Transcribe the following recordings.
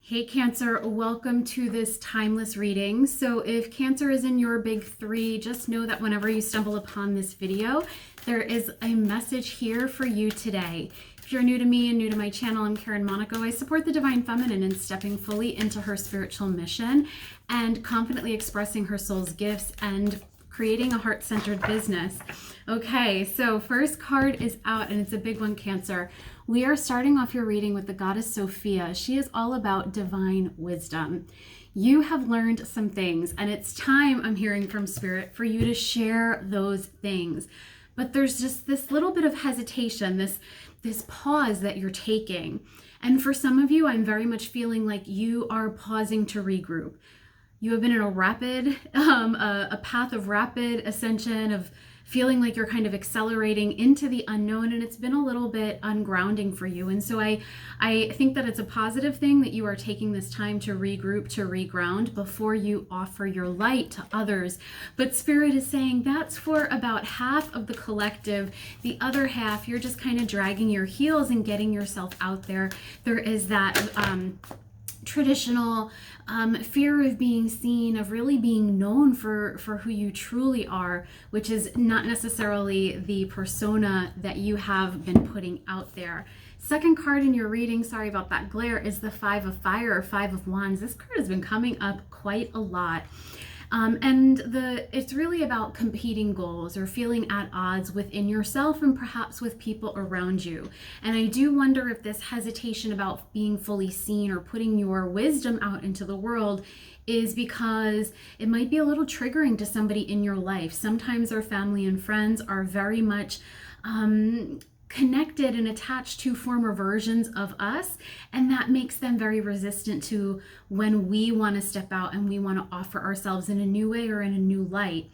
Hey Cancer, welcome to this timeless reading. So if Cancer is in your big three, just know that whenever you stumble upon this video, there is a message here for you today. If you're new to me and new to my channel, I'm 𝐼𝐶𝐬𝐬𝐿. I support the Divine Feminine in stepping fully into her spiritual mission and confidently expressing her soul's gifts and creating a heart-centered business. Okay, so first card is out and it's a big one, Cancer. We are starting off your reading with the goddess Sophia. She is all about divine wisdom. You have learned some things and it's time, I'm hearing from Spirit, for you to share those things. But there's just this little bit of hesitation, this pause that you're taking. And for some of you, I'm very much feeling like you are pausing to regroup. You have been in a path of rapid ascension, of feeling like you're kind of accelerating into the unknown, and it's been a little bit ungrounding for you. And so I think that it's a positive thing that you are taking this time to regroup, to reground before you offer your light to others. But Spirit is saying that's for about half of the collective. The other half, you're just kind of dragging your heels and getting yourself out there. There is that traditional fear of being seen, of really being known for who you truly are, which is not necessarily the persona that you have been putting out there. Second card in your reading, sorry about that glare, is the Five of Fire or Five of Wands. This card has been coming up quite a lot. It's really about competing goals or feeling at odds within yourself and perhaps with people around you. And I do wonder if this hesitation about being fully seen or putting your wisdom out into the world is because it might be a little triggering to somebody in your life. Sometimes our family and friends are very much connected and attached to former versions of us, and that makes them very resistant to when we want to step out and we want to offer ourselves in a new way or in a new light.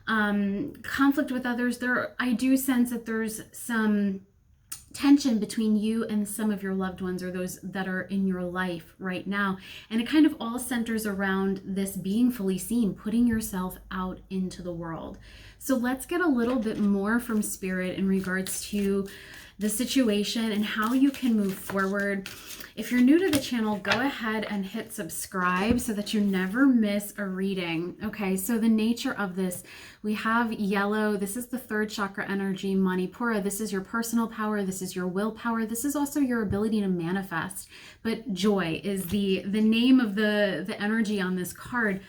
Conflict with others, I do sense that there's some tension between you and some of your loved ones or those that are in your life right now, and it kind of all centers around this being fully seen, putting yourself out into the world. So let's get a little bit more from Spirit in regards to the situation and how you can move forward. If you're new to the channel, go ahead and hit subscribe so that you never miss a reading. Okay, so the nature of this, we have yellow. This is the third chakra energy, Manipura. This is your personal power. This is your willpower. This is also your ability to manifest. But joy is the name of the energy on this card.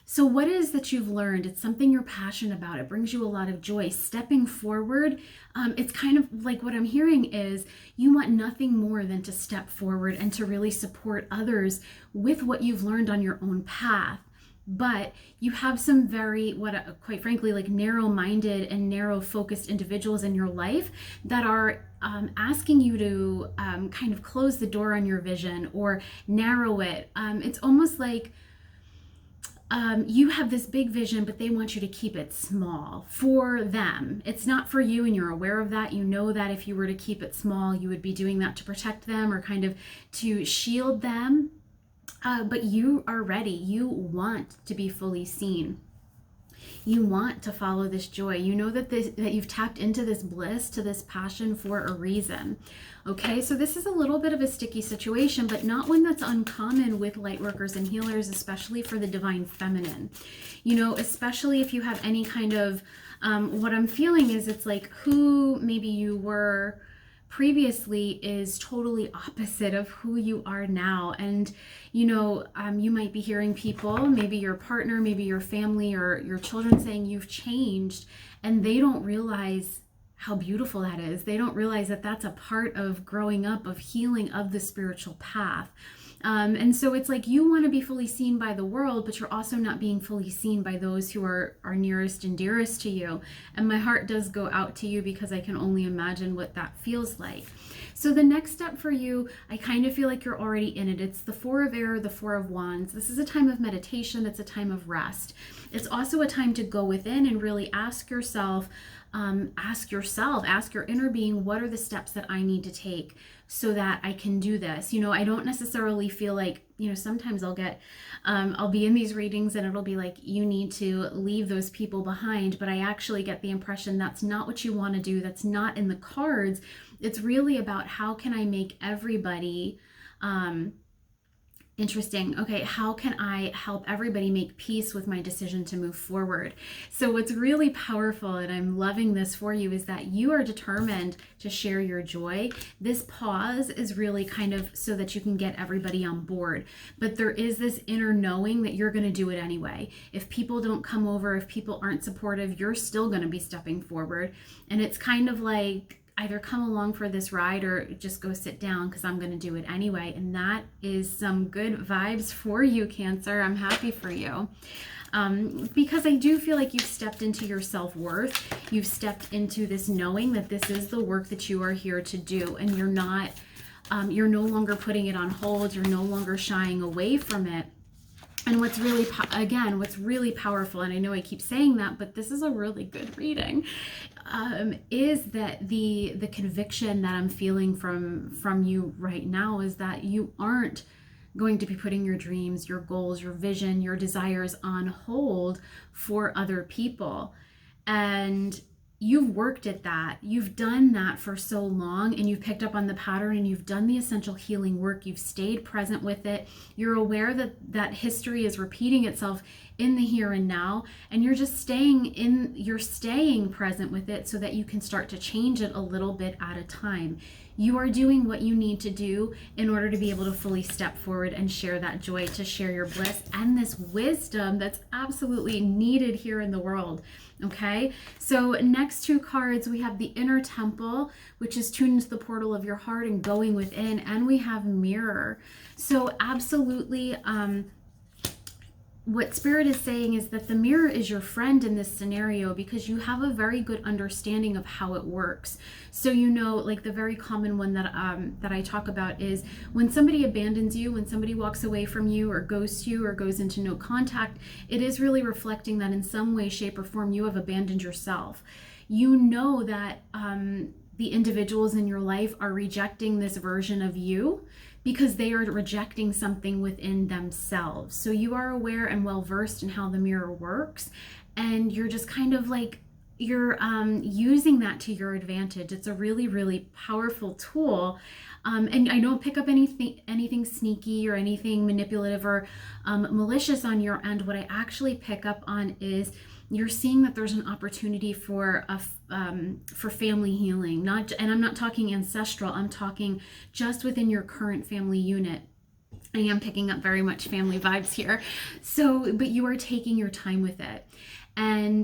So what is that you've learned? It's something you're passionate about. It brings you a lot of joy. Stepping forward, it's kind of like what I'm hearing is you want nothing more than to step forward and to really support others with what you've learned on your own path. But you have some very, quite frankly, like narrow-minded and narrow-focused individuals in your life that are asking you to kind of close the door on your vision or narrow it. It's almost like you have this big vision, but they want you to keep it small for them. It's not for you, and you're aware of that. You know that if you were to keep it small, you would be doing that to protect them or kind of to shield them. But you are ready. You want to be fully seen. You want to follow this joy. You know that you've tapped into this bliss, to this passion for a reason. Okay, so this is a little bit of a sticky situation, but not one that's uncommon with light workers and healers, especially for the divine feminine. You know, especially if you have any kind of, what I'm feeling is it's like who maybe you were previously is totally opposite of who you are now. And you know, you might be hearing people, maybe your partner, maybe your family or your children, saying you've changed, and they don't realize how beautiful that is. They don't realize that that's a part of growing up, of healing, of the spiritual path. And so it's like you want to be fully seen by the world, but you're also not being fully seen by those who are nearest and dearest to you. And my heart does go out to you because I can only imagine what that feels like. So the next step for you, I kind of feel like you're already in it. It's the Four of Air, the Four of Wands. This is a time of meditation. It's a time of rest. It's also a time to go within and really ask yourself, ask your inner being, what are the steps that I need to take so that I can do this? You know, I don't necessarily feel like, you know, sometimes I'll be in these readings and it'll be like, you need to leave those people behind, but I actually get the impression that's not what you want to do. That's not in the cards. It's really about how can I make everybody Interesting. Okay, how can I help everybody make peace with my decision to move forward? So, what's really powerful, and I'm loving this for you, is that you are determined to share your joy. This pause is really kind of so that you can get everybody on board. But there is this inner knowing that you're going to do it anyway. If people don't come over, if people aren't supportive, you're still going to be stepping forward. And it's kind of like, either come along for this ride or just go sit down because I'm going to do it anyway. And that is some good vibes for you, Cancer. I'm happy for you. Because I do feel like you've stepped into your self-worth. You've stepped into this knowing that this is the work that you are here to do. And you're no longer putting it on hold. You're no longer shying away from it. And what's really, what's really powerful, and I know I keep saying that, but this is a really good reading, is that the conviction that I'm feeling from you right now is that you aren't going to be putting your dreams, your goals, your vision, your desires on hold for other people. And you've worked at that. You've done that for so long, and you've picked up on the pattern, and you've done the essential healing work. You've stayed present with it. You're aware that history is repeating itself in the here and now, and you're staying present with it so that you can start to change it a little bit at a time. You are doing what you need to do in order to be able to fully step forward and share that joy, to share your bliss and this wisdom that's absolutely needed here in the world. Okay, so next two cards, we have the Inner Temple, which is tuned into the portal of your heart and going within, and we have Mirror. So absolutely, what Spirit is saying is that the mirror is your friend in this scenario because you have a very good understanding of how it works. So you know, like the very common one that I talk about is when somebody abandons you, when somebody walks away from you or ghosts you or goes into no contact, it is really reflecting that in some way, shape, or form you have abandoned yourself. You know that the individuals in your life are rejecting this version of you because they are rejecting something within themselves. So you are aware and well versed in how the mirror works, and you're just kind of like, you're using that to your advantage. It's a really, really powerful tool. And I don't pick up anything sneaky or anything manipulative or malicious on your end. What I actually pick up on is you're seeing that there's an opportunity for family healing, and I'm not talking ancestral, I'm talking just within your current family unit. I am picking up very much family vibes here. So, but you are taking your time with it.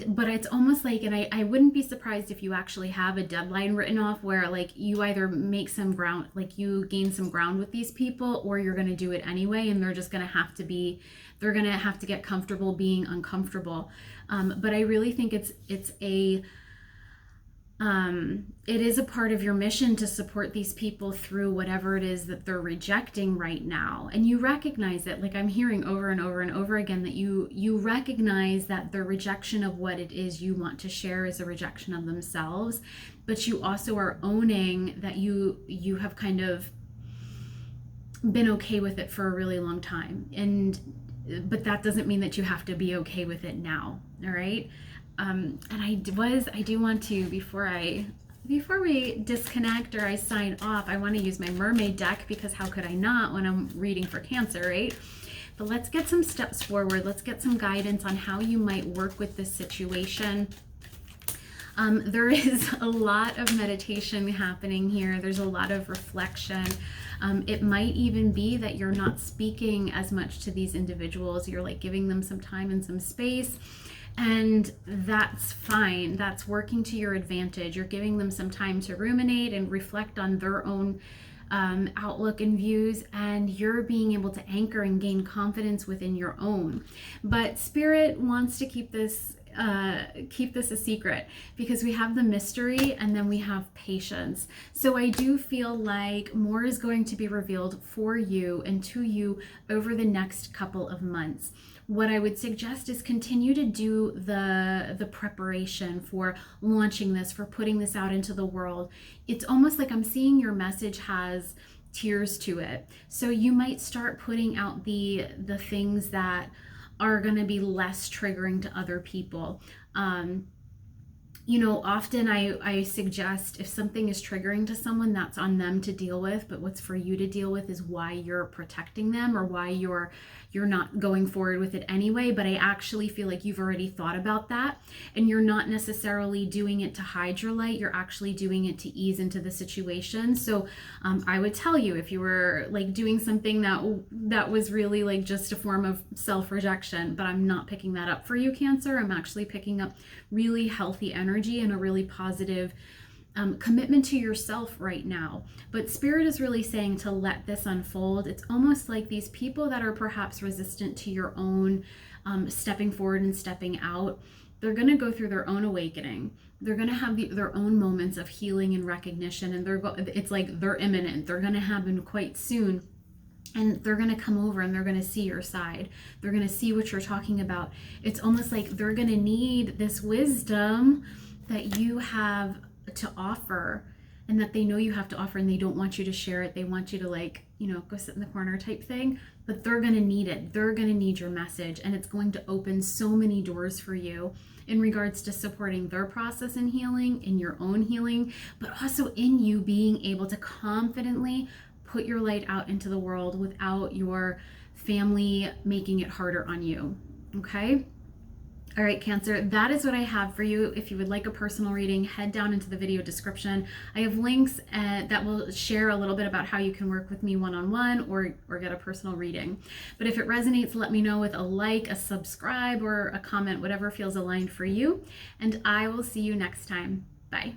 But it's almost like, and I wouldn't be surprised if you actually have a deadline written off where like you either make some ground, like you gain some ground with these people, or you're going to do it anyway, and they're just going to have to get comfortable being uncomfortable. But I really think it is a part of your mission to support these people through whatever it is that they're rejecting right now. And you recognize it, like I'm hearing over and over and over again, that you recognize that the rejection of what it is you want to share is a rejection of themselves, but you also are owning that you have kind of been okay with it for a really long time. But that doesn't mean that you have to be okay with it now. All right. And I do want to, before we disconnect or I sign off, I want to use my mermaid deck, because how could I not when I'm reading for Cancer, right? But let's get some steps forward. Let's get some guidance on how you might work with this situation. There is a lot of meditation happening here. There's a lot of reflection. It might even be that you're not speaking as much to these individuals. You're like giving them some time and some space. And that's fine. That's working to your advantage. You're giving them some time to ruminate and reflect on their own outlook and views, and you're being able to anchor and gain confidence within your own. But Spirit wants to keep this a secret, because we have the mystery and then we have patience. So I do feel like more is going to be revealed for you and to you over the next couple of months. What I would suggest is continue to do the preparation for launching this, for putting this out into the world. It's almost like I'm seeing your message has tiers to it. So you might start putting out the things that are going to be less triggering to other people. You know, often I suggest if something is triggering to someone, that's on them to deal with, but what's for you to deal with is why you're protecting them, or why you're not going forward with it anyway. But I actually feel like you've already thought about that, and you're not necessarily doing it to hide your light. You're actually doing it to ease into the situation. So I would tell you, if you were like doing something that was really like just a form of self-rejection, but I'm not picking that up for you, Cancer. I'm actually picking up really healthy energy and a really positive commitment to yourself right now. But Spirit is really saying to let this unfold. It's almost like these people that are perhaps resistant to your own stepping forward and stepping out, they're going to go through their own awakening. They're going to have their own moments of healing and recognition, and it's like they're imminent. They're going to happen quite soon. And they're going to come over and they're going to see your side. They're going to see what you're talking about. It's almost like they're going to need this wisdom that you have to offer, and that they know you have to offer, and they don't want you to share it. They want you to, like, you know, go sit in the corner type thing. But they're going to need it. They're going to need your message. And it's going to open so many doors for you in regards to supporting their process in healing, in your own healing, but also in you being able to confidently put your light out into the world without your family making it harder on you. Okay? All right, Cancer, that is what I have for you. If you would like a personal reading, head down into the video description. I have links that will share a little bit about how you can work with me one-on-one or get a personal reading. But if it resonates, let me know with a like, a subscribe, or a comment, whatever feels aligned for you. And I will see you next time. Bye.